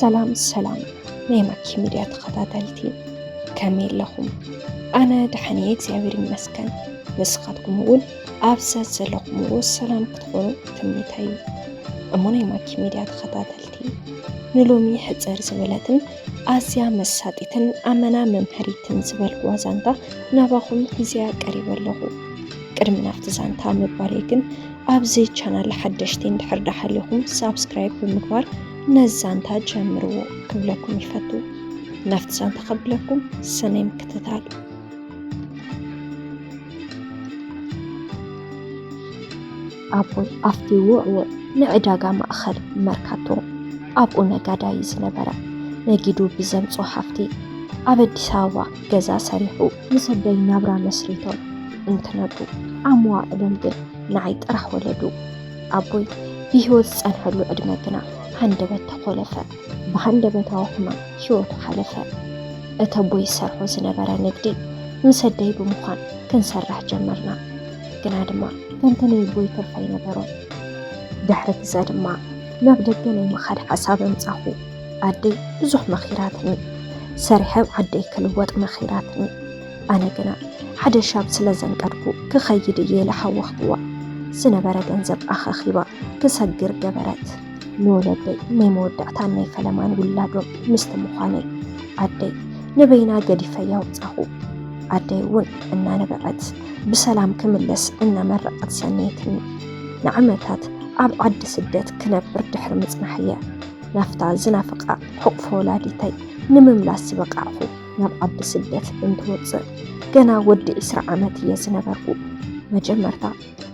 سلام نايمك ميديا تخطاتلتي كامل لهم أنا دحني እግዚአብሔር ይመስገን ንስኻትኩም እውን ኣብሰት ዘለኹም ወሰላም ክትኾኑ ትምኒተይ እሞ ናይማኪ ሚድያ ተኸታተልቲ ንሎሚ ሕፅር ዝበለትን ኣዝያ መሳጢትን ኣመና መምሕሪትን ዝበልክዋ ዛንታ ናባኹም ሂዝያ ቀሪበ ኣለኹ ቅድሚ ናፍቲ ዛንታ ምባለይ ግን ኣብዚ ቻናል ሓደሽቲ እንድሕር ዳሓለኹም ሳብስክራይብ ብምግባር ነዛንታ ጀምርዎ ክብለኩም ይፈቱ ናፍቲ ዛንታ ከብለኩም ሰናይ ምክትታል ኣቦይ ኣፍቲ ውዕውዕ ንዕዳጋ ማእኸል መርካቶ ኣብኡ ነጋዳይ ዝነበረ ነጊዱ ብዘምፆ ሃፍቲ ኣብ ኣዲስ ኣበባ ገዛ ሰሪሑ ንሰደይ ናብራ መስሪቶም እንትነጡ ኣመዋእሎም ግን ንዓይ ጥራሕ ወለዱ ኣቦይ ብሂወት ዝፀንሐሉ ዕድመ ግና ሃንደበት ተቆለፈ ብሃንደበታዊ ሕማም ሂወቱ ሓለፈ እቲ ኣቦይ ሰርሖ ዝነበረ ንግዲ ንሰደይ ብምዃን ክንሰርሕ ጀመርና ግና ድማ ከምቲ ናይ ኣቦይ ተርፋ ይነበሮም ድሕሪ ግዜ ድማ ናብ ደገ ናይ ምኻድ ሓሳብ ኣምፃኹ ኣደይ ብዙሕ መኺራትኒ ሰሪሐ ዓደይ ክልወጥ መኺራትኒ ኣነ ግና ሓደ ሻብ ስለ ዘንቀድኩ ክኸይድ እየ ለሓወኽዋ ዝነበረ ገንዘብ ኣኸኺባ ክሰግር ገበረት ንወለደይ ናይ መወዳእታ ናይ ፈለማን ውላዶም ምስቲ ምዃነይ ኣደይ ንበይና ገዲፈ ያውፃኹ ኣደይ እውን እናነበዐት ብሰላም ክምለስ እናመረቐት ሰነይትኒ ንዓመታት ኣብ ዓዲ ስደት ክነብር ድሕሪ ምፅናሕየ ናፍታ ዝናፍቃ ሕቑፎ ወላዲተይ ንምምላስ ዝበቃዕኹ ናብ ዓዲ ስደት እንትወፅእ ገና ወዲ 20 ዓመት እየ ዝነበርኩ መጀመርታ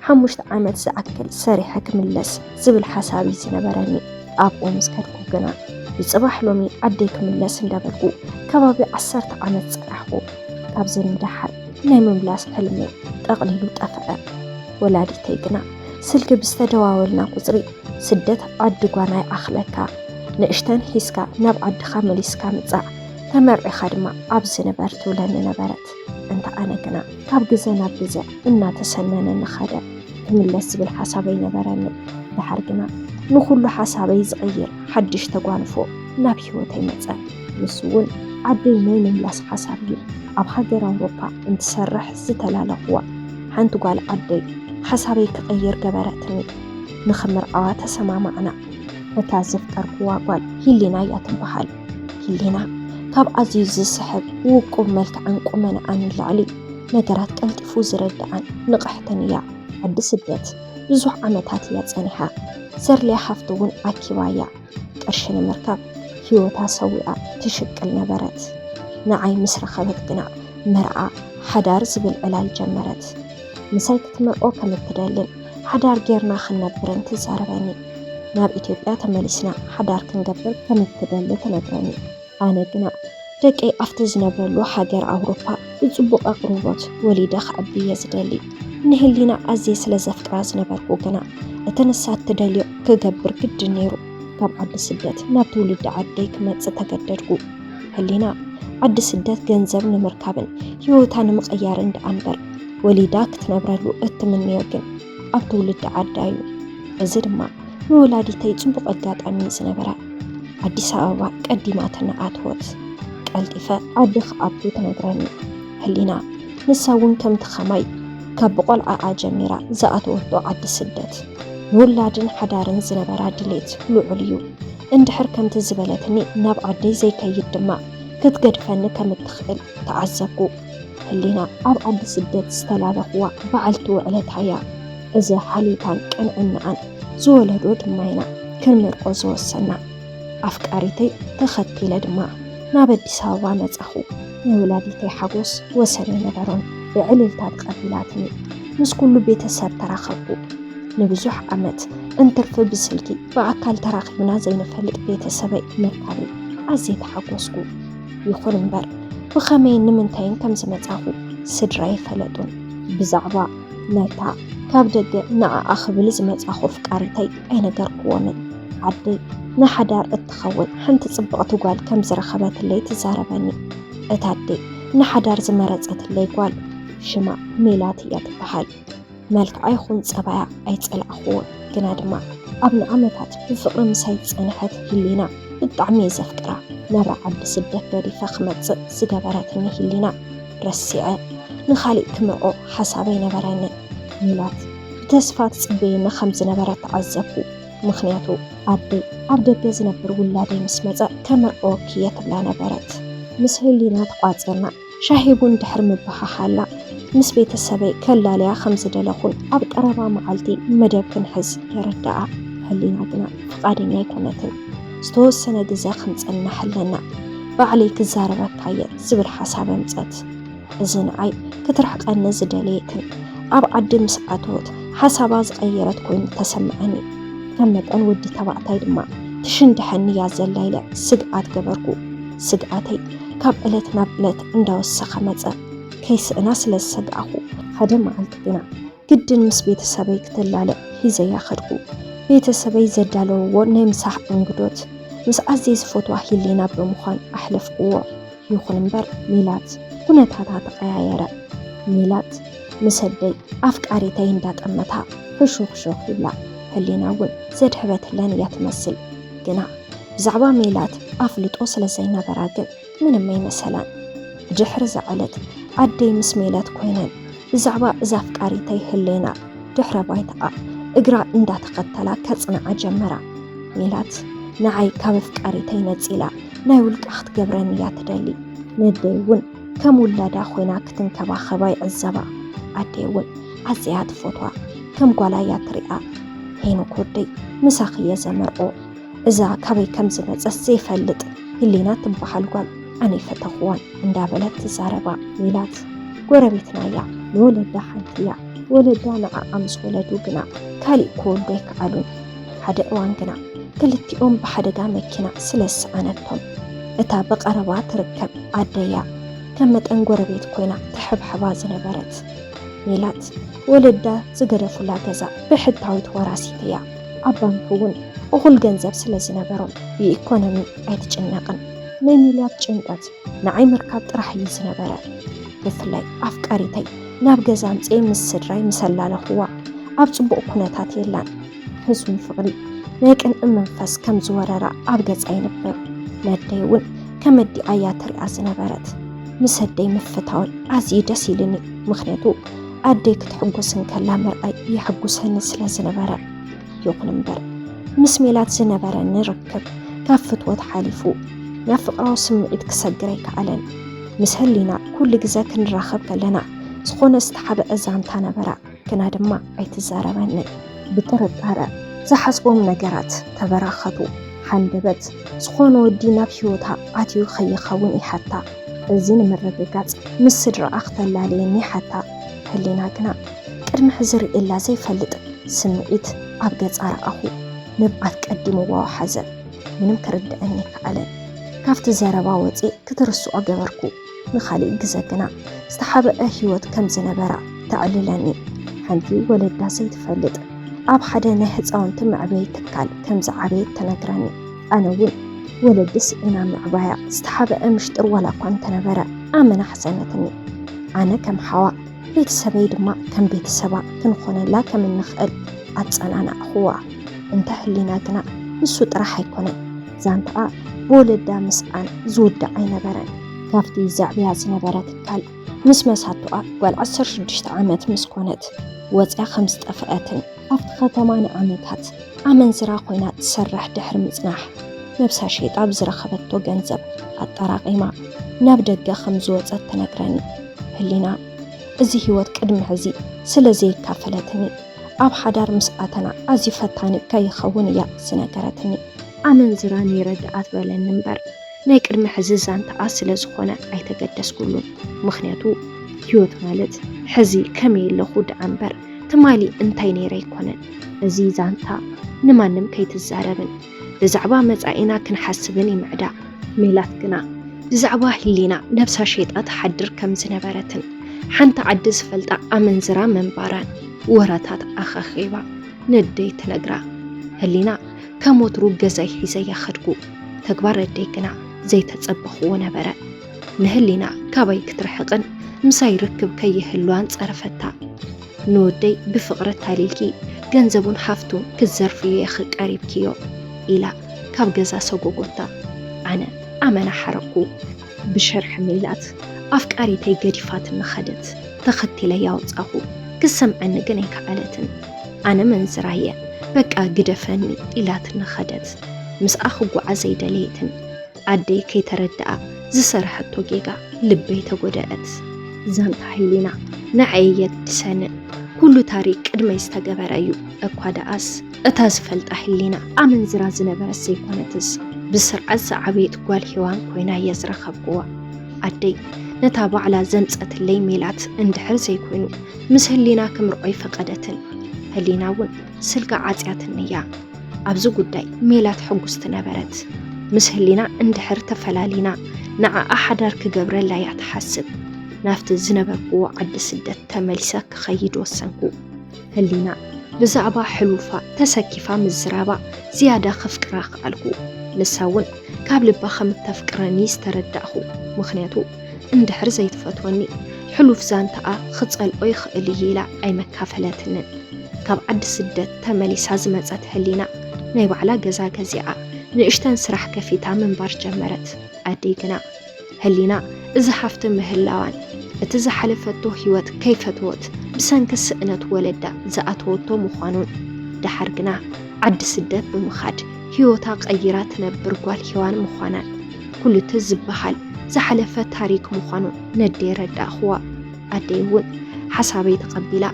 5 ዓመት ዝኣክል ሰሪሐ ክምለስ ዝብል ሓሳቢ ዝነበረኒ ኣብኡ ምስ ከድኩ ግና ብፅባሕ ሎሚ ዓደይ ክምለስ እንዳበልኩ ከባቢ 10 ዓመት ፀናሕኩ ካብዚ ንዳሓር ናይ ምምላስ ሕልሜ ጠቕሊሉ ጠፍዐ ወላዲተይ ግና ስልኪ ብዝተደዋወልና ቁፅሪ ስደት ዓዲ ጓናይ ኣኽለካ ንእሽተን ሒዝካ ናብ ዓድኻ መሊስካ ምፃእ ተመርዒኻ ድማ ኣብ ዝነበር ትብለኒ ነበረት እንተ ኣነ ግና ካብ ግዜ ናብ ግዜ እናተሰነነ ንኸደ ክምለስ ዝብል ሓሳበይ ነበረኒ ድሓር ግና ንኩሉ ሓሳበይ ዝቕይር ሓድሽ ተጓንፎ ናብ ሂወተይ መፀ ንሱ እውን ዓደይ ናይ ምምላስ ሓሳብ እዩ ኣብ ሃገር ኣውሮፓ እንትሰርሕ ዝተላለኽዋ ሓንቲ ጓል ዓደይ ሓሳበይ ክቕይር ገበረትኒ ንኽምርዓዋ ተሰማማዕና እታ ዘፍቀርክዋ ጓል ሂሊና እያ ትበሃል ሂሊና ካብ ኣዝዩ ዝስሕብ ውቁብ መልክዕን ቁመናኣን ንላዕሊ ነገራት ቀልጢፉ ዝረድኣን ንቕሕትን እያ ዓዲ ስደት ብዙሕ ዓመታት እያ ፀኒሓ ዘርልያ ሃፍቲ እውን ኣኪባ እያ ቅርሺ ንምርካብ ሂወታ ሰዊኣ ትሽቅል ነበረት ንዓይ ምስ ረኸበት ግና መርዓ ሓዳር ዝብል ዕላል ጀመረት ምሳይ ክትመርዖ ከም እትደልን ሓዳር ጌርና ክንነብርን ትዛረበኒ ናብ ኢትዮጵያ ተመሊስና ሓዳር ክንገብር ከም እትደሊ ትነግረኒ ኣነ ግና ደቀይ ኣብቲ ዝነበረሉ ሃገር ኣውሮፓ ብፅቡቕ ኣቕርቦት ወሊደ ክዕቢ እየ ዝደሊ ንህሊና ኣዝየ ስለ ዘፍቅራ ዝነበርኩ ግና እቲ ንሳት ትደልዮ ክገብር ግድን ነይሩ ካብ ዓዲ ስደት ናብ ትውልዲ ዓደይ ክመፅእ ተገደድኩ ህሊና ዓዲ ስደት ገንዘብ ንምርካብን ሂወታ ንምቕያርን ደኣንበር ወሊዳ ክትነብረሉ እትምንዮ ግን ኣብ ትውልዲ ዓዳ እዩ እዚ ድማ ንወላዲተይ ፅቡቕ ኣጋጣሚ ዝነበራ ኣዲስ ኣበባ ቀዲማትና ኣትወት ቀልጢፈ ዓዲ ክኣቱ ትነግረኒ ህሊና ንሳ እውን ከምቲ ኸማይ ካብ ብቆልዓኣ ጀሚራ ዝኣትወቶ ዓዲ ስደት ንውላድን ሓዳርን ዝነበራ ድሌት ልዑል እዩ እንድሕር ከምቲ ዝበለትኒ ናብ ዓደይ ዘይከይድ ድማ ክትገድፈኒ ከም እትኽእል ተዓዘብኩ ህሊና ኣብ ዓዲ ስደት ዝተላለኽዋ በዓልቲ ውዕለታ እያ እዚ ሓሊታን ቅንዕናኣን ዝወለዶ ድማ ኢና ክንምርቆ ዝወሰና ኣፍቃሪተይ ተኸቲለ ድማ ናብ ኣዲስ ኣበባ መፃኹ ንወላዲተይ ሓጎስ ወሰን ነበሮን ብዕልልታት ቀቢላትኒ ምስ ኩሉ ቤተሰብ ተራኸብኩ ንብዙሕ ዓመት እንትርፊ ብስልኪ ብኣካል ተራኺብና ዘይንፈልጥ ቤተሰበይ ምርካበ ኣዝየ ተሓጎስኩ ይኹን እምበር ብኸመይ ንምንታይን ከም ዝመፃኹ ስድራ ይፈለጡን ብዛዕባ ናይታ ካብ ደገ ንዓኣ ክብል ዝመፃኹ ፍቃሪተይ ኣይነገርክዎምን ዓደይ ንሓዳር እትኸውን ሓንቲ ፅብቕቲ ጓል ከም ዝረኸበትለይ ትዛረበኒ እታ ኣደይ ንሓዳር ዝመረፀትለይ ጓል ሽማ ሜላት እያ ትበሃል መልክዓ ይኹን ፀባያ ኣይፀላእኽዎን ግና ድማ ኣብ ንዓመታት ብፍቕሪ ምሳይ ፀንሐት ህሊና ብጣዕሚ ዘፍቅራ ነብራ ዓዲ ስደት ገዲፈ ክመጽእ ዝገበረትኒ ህሊና ረሲዐ ንኻሊእ ክምርዖ ሓሳበይ ነበረኒ ሚላት ብተስፋ ትጽበየኒ ከም ዝነበረ ተዓዘብኩ። ምክንያቱ ኣደይ ኣብ ደገ ዝነብር ውላደይ ምስ መጸ ከምርዖ ክየ ትብላ ነበረት። ምስ ህሊና ተቋጽርና ሻሂ ቡን ድሕር ምብሓሓላ ምስ ቤተሰበይ ከላለያ ከም ዝደለኹን ኣብ ቀረባ መዓልቲ መደብ ክንሕዝ የረዳኣ። ህሊና ግና ፈቃደኛ ኣይኮነትን። ዝተወሰነ ግዜ ክንጸንሕ ኣለና ባዕለይ ክዛረበካየ ዝብል ሓሳብ ኣምጸት። እዚ ንዓይ ክትርሕቀኒ ዝደለየትን ኣብ ዓዲ ምስ ኣተወት ሓሳባ ዝቐየረት ኮይኑ ተሰምዐኒ። ከም መጠን ወዲ ተባዕታይ ድማ ትሽንድሐኒ እያ ዘላ ኢለ ስግኣት ገበርኩ። ስግኣተይ ካብ ዕለት ናብ ዕለት እንዳወሰኸ መጸ። ከይስእና ስለ ዝሰግኣኹ ሓደ መዓልቲ ግና ግድን ምስ ቤተሰበይ ክትላለእ ሒዘያ ኸድኩ። ቤተሰበይ ዘዳለውዎ ናይ ምሳሕ እንግዶት ምስ ኣዘይ ዝፈትዋ ህሊና ብምዃን ኣሕለፍክዎ። ይኹን እምበር ሚላት ኩነታታ ተቐያየረ። ሚላት ምሰደይ ኣፍቃሪተይ እንዳጠመታ ሕሹኽሹኽ ይብላ። ህሊና እውን ዘድሕበትለን እያ ትመስል። ግና ብዛዕባ ሜላት ኣፍልጦ ስለ ዘይነበራ ግን ምንም ኣይመሰላን። ድሕሪ ዝዓለት ኣደይ ምስ ሜላት ኮይነን ብዛዕባ እዛ ኣፍቃሪተይ ህሊና ድሕረ ባይተኣ እግራ እንዳተኸተላ ከጽንዓ ጀመራ። ሜላት ንዓይ ካብ ኣፍቃሪተይ ነፂላ ናይ ውልቃ ክትገብረኒ እያ ትደሊ። ንደይ እውን ከም ውላዳ ኮይና ክትንከባኸባ ይዕዘባ። ኣደይ እውን ኣዝያ ትፈትዋ ከም ጓላ እያ ትሪኣ። ሄኖክ ወደይ ምሳኽየ ዘመርኦ እዛ ካበይ ከም ዝመጸት ዘይፈልጥ ህሊና ትበሃል ጓል ኣነ ፈተኽዋን እንዳበለት ትዛረባ። ሜላት ጎረቤትና እያ ንወለዳ ሓንቲ እያ። ወለዳ ንዓዓ ምስ ወለዱ ግና ካሊእ ክወልዱ ኣይከኣሉን። ሓደ እዋን ግና ክልቲኦም ብሓደጋ መኪና ስለዝሰኣነቶም እታ በቐረባ ትርከብ ኣደያ ከም መጠን ጎረቤት ኮይና ትሕብሕባ ዝነበረት። ሜላት ወለዳ ዝገደፉላ ገዛ ብሕታዊት ወራሲት እያ። ኣብ ባንኪ እውን እኹል ገንዘብ ስለ ዝነበሮም ብኢኮኖሚ ኣይትጭነቕን። ናይ ሜላት ጭንቀት ንዓይ ምርካብ ጥራሕ እዩ ዝነበረ። ብፍላይ ኣፍቃሪተይ ናብ ገዛ ምፅእ ምስ ስድራይ ምሰላለኽዋ ኣብ ጽቡቕ ኩነታት የላን። ህዝውን ፍቕሪ ናይ ቅንኢ መንፈስ ከም ዝወረራ ኣብ ገጻ ይነብር። ነደይ እውን ከመዲ ኣያ ትሪኣ ዝነበረት። ምሰደይ ምፍታውን ኣዝዩ ደስ ኢልኒ። ምክንያቱ ኣደይ ክትሕጉስን ከላ ምርኣይ ይሕጉሰኒ ስለ ዝነበረ። ይኹን እምበር ምስ ሜላት ዝነበረኒ ርክብ ካብ ፍትወት ሓሊፉ ናብ ፍቕራዊ ስምዒት ክሰግር ኣይከኣለን። ምስ ህሊና ኩሉ ግዜ ክንራኸብ ከለና ዝኾነ ዝተሓበአ ዛንታ ነበራ፣ ግና ድማ ኣይትዛረበኒ። ብጥርጣረ ዝሓስቦም ነገራት ተበራኸቱ። ሓንደበት ዝኾነ ወዲ ናብ ሂወታ ኣትዩ ኸይኸውን ይሓታ። እዚ ንምርግጋጽ ምስ ስድራኣ ክተላለየኒ ሓታ። ህሊና ግና ቅድሚ ሕዚ ርእላ ዘይፈልጥ ስምዒት ኣብ ገጻ ረኣኹ። ንብዓት ቀዲምዋ ሓዘ ምንም ክርድአኒ ከኣለን። ካብቲ ዘረባ ወፂእ ክትርስዖ ገበርኩ። ንኻሊእ ግዜ ግና ዝተሓበአ ሂወት ከም ዝነበራ ተዕልለኒ። ሓንቲ ወለዳ ዘይትፈልጥ ኣብ ሓደ ናይ ህፃውንቲ መዕበይ ትካል ከም ዝዓበየት ተነግረኒ። ኣነ እውን ወለዲ ስኢና ምዕባያ ዝተሓበአ ምሽጥር ዋላ እኳ እንተነበረ ኣመና ሓዘነትኒ። ኣነ ከም ሓዋ ቤተሰበይ ድማ ከም ቤተሰባ ክንኾነላ ከም እንኽእል ኣጸናናዕኽዋ። እንተ ህሊና ግና ንሱ ጥራሕ ኣይኮነን። ዛንታኣ ብወለዳ ምስኣን ዝውዳእ ኣይነበረን። ካብቲ ዛዕብያ ዝነበረ ትካል ምስ መሳቱኣ ጓል 16 ዓመት ምስ ኮነት ወፅያ ከም ዝጠፍአትን ኣብቲ ከተማ ንዓመታት ኣመንዝራ ኮይና ትሰርሕ ድሕሪ ምጽናሕ ነብሳ ሸይጣ ብዝረኸበቶ ገንዘብ ኣጠራቂማ ናብ ደገ ከም ዝወፀት ተነግረኒ። ህሊና እዚ ህይወት ቅድሚ ሕዚ ስለ ዘይካፈለትኒ ኣብ ሓዳር ምስኣተና ኣዝዩ ፈታኒ ከይኸውን እያ ዝነገረትኒ። ኣመንዝራ ነይረዳኣት በለኒ እምበር ናይ ቅድሚ ሕዚ ዛንታኣ ስለ ዝኾነ ኣይተገደስኩሉን። ምክንያቱ ህይወት ማለት ሕዚ ከመይ ኣለኹ ደኣ እምበር ትማሊ እንታይ ነይረ ኣይኮነን። እዚ ዛንታ ንማንም ከይትዛረብን ብዛዕባ መጻኢና ክንሓስብን ይምዕዳ። ሜላት ግና ብዛዕባ ህሊና ነብሳ ሸይጣ ተሓድር ከም ዝነበረትን ሓንቲ ዓዲ ዝፈልጣ ኣመንዝራ መንባራን ወራታት ኣኸኺባ ንደይ ትነግራ። ህሊና ከም ወትሩ ገዛይ ሒዘያ ኸድኩ። ተግባር ደይ ግና ዘይተጸበኽዎ ነበረ። ንህሊና ካባይ ክትርሕቕን ምሳይ ርክብ ከይህልዋን ጸረፈታ። ንወደይ ብፍቕሪ ታሊልኪ ገንዘቡን ሓፍቱን ክትዘርፍዮ የኽቀሪብክዮ ኢላ ካብ ገዛ ሰጎጎታ ኣነ ኣመና ሓረኩ ብሸርሕ ሜላት ኣፍቃሪተይ ገዲፋት ንኸደት ተኸቲለ ያውፃኹ ክሰምዐኒ ግን ኣይከኣለትን ኣነ መንዝራየ በቃ ግደፈኒ ኢላት ንኸደት ምስኣ ክጓዓ ዘይደለየትን ኣደይ ከይተረድኣ ዝሰርሐቶ ጌጋ ልበይ ተጎደአት ዛንታ ህሊና ንዓይ የግድሰንን ኩሉ ታሪክ ቅድመይ ዝተገበረዩ እኳ ደኣስ እታ ዝፈልጣ ህሊና ኣመንዝራ ዝነበረት ዘይኮነትስ ብስርዓት ዝዓበየት ጓል ሂዋን ኮይና የዝረኸብክዋ ኣደይ ነታ ባዕላ ዘምፀትለይ ሜላት እንድሕር ዘይኮይኑ ምስ ህሊና ክምርዖይ ፈቐደትን ህሊና እውን ስልካ ዓፅያትን እያ ኣብዚ ጉዳይ ሜላት ሕጉስቲ ነበረት ምስ ህሊና እንድሕር ተፈላሊና ንዓኣ ሓዳር ክገብረላ እያ ትሓስብ ናፍቲ ዝነበርክዎ ዓዲ ስደት ተመሊሰ ክኸይድ ወሰንኩ ህሊና ብዛዕባ ሕሉፋ ተሰኪፋ ምዝራባ ዝያዳ ከፍቅራ ክኣልኩ ንሳ እውን ካብ ልባ ከምተፍቅረኒ ዝተረዳእኹ ምክንያቱ እንድሕር ዘይትፈትወኒ ሕሉፍ ዛንታኣ ክፀልኦ ይኽእል ኢላ ኣይመካፈለትንን ካብ ዓዲ ስደት ተመሊሳ ዝመፀት ህሊና ናይ ባዕላ ገዛ ገዚኣ ንእሽተን ስራሕ ከፊታ ምንባር ጀመረት ኣደይ ግና ህሊና እዚ ሓፍቲ ምህላዋን እቲ ዝሓለፈቶ ህይወት ከይፈትወት ብሰንኪ ስእነት ወለዳ ዝኣተወቶ ምዃኑን ድሓር ግና ዓዲ ስደት ብምኻድ ህይወታ ቀይራ ትነብር ጓል ሂዋን ምዃናን ኩሉ እቲ ዝበሃል ዝሓለፈ ታሪክ ምዃኑን ነደይ ረዳእኽዋ ኣደይ እውን ሓሳበይ ተቐቢላ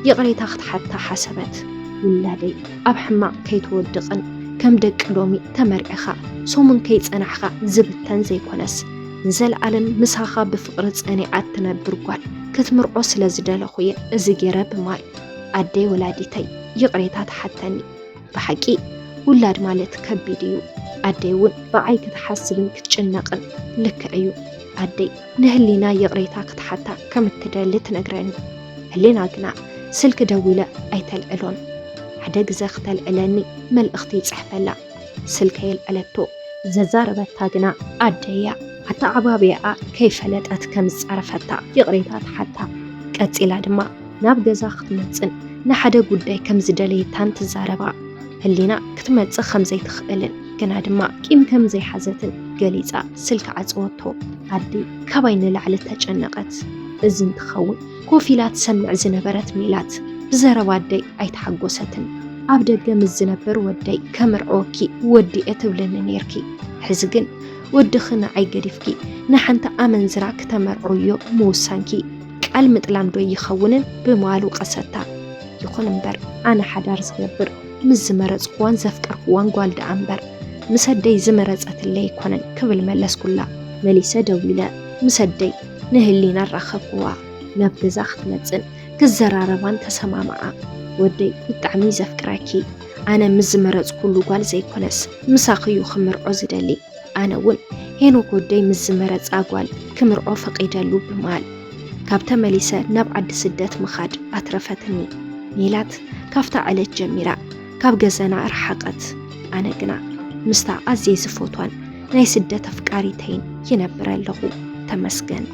ይቕሬታ ክትሓታ ሓሰበት ውላደይ ኣብ ሕማቕ ከይትወድቕን ከም ደቂ ሎሚ ተመርዒኻ ሶሙን ከይፀናሕኻ ዝብተን ዘይኮነስ ንዘለዓለም ምሳኻ ብፍቕሪ ፀኒዓት ትነብር ጓል ክትምርዖ ስለ ዝደለኹየ እዚ ገይረ ብማል ኣደይ ወላዲተይ ይቕሬታ ትሓተኒ ብሓቂ ውላድ ማለት ከቢድ እዩ ኣደይ እውን ብዓይ ክትሓስብን ክትጭነቕን ልክዕ እዩ ኣደይ ንህሊና ይቕሬታ ክትሓታ ከም እትደሊ ትነግረኒ ህሊና ግና ስልኪ ደዊለ ኣይተልዕሎን ሓደ ግዜ ክተልዕለኒ መልእኽቲ ይፅሕፈላ ስልከ የልዕለቶ ዘዛረበታ ግና ኣደያ ሓታ ዓባብያኣ ከይፈለጠት ከም ዝፃረፈታ ይቕሬታ ትሓታ ቀፂላ ድማ ናብ ገዛ ክትመፅን ንሓደ ጉዳይ ከም ዝደለየታን ትዛረባ ህሊና ክትመፅእ ከም ዘይትኽእልን ግና ድማ ቂም ከም ዘይሓዘትን ገሊፃ ስልኪ ዓፅወቶ ኣደይ ካባይ ንላዕሊ ተጨነቐት እዚ እንትኸውን ኮፍ ኢላ ትሰምዕ ዝነበረት ሜላት ብዘረባ ኣደይ ኣይተሓጎሰትን ኣብ ደገ ምስ ዝነበር ወደይ ከምርዖኪ ወዲኤ ትብለኒ ነርኪ ሕዚ ግን ወድኺ ንዓይ ገዲፍኪ ንሓንቲ ኣመንዝራ ክተመርዖዮ ምውሳንኪ ቃል ምጥላም ዶ ይኸውንን ብምባሉ ቀሰታ ይኹን እምበር ኣነ ሓዳር ዝገብር ምስ ዝመረፅክዋን ዘፍቀርክዋን ጓል ደኣ እምበር ምስ ኣደይ ዝመረፀትለይ ይኮነን ክብል መለስኩላ መሊሰ ደው ኢለ ምስ ኣደይ ንህሊና ረኸብክዋ ናብ ገዛ ክትመፅን ክዘራረባን ተሰማምዓ ወደይ ብጣዕሚ ዘፍቅረኪ ኣነ ምስ ዝመረፅኩሉ ጓል ዘይኮነስ ምሳኽዩ ክምርዖ ዝደሊ ኣነ እውን ሄኖክ ወደይ ምስ ዝመረፃ ጓል ክምርዖ ፈቒደሉ ብማል ካብ ተመሊሰ ናብ ዓዲ ስደት ምኻድ ኣትረፈትኒ ሜላት ካብታ ዕለት ጀሚራ ካብ ገዘና ርሓቐት ኣነ ግና ምስታ ኣዝየ ዝፈትዋን ናይ ስደት ኣፍቃሪተይን ይነብር ኣለኹ ተመስገን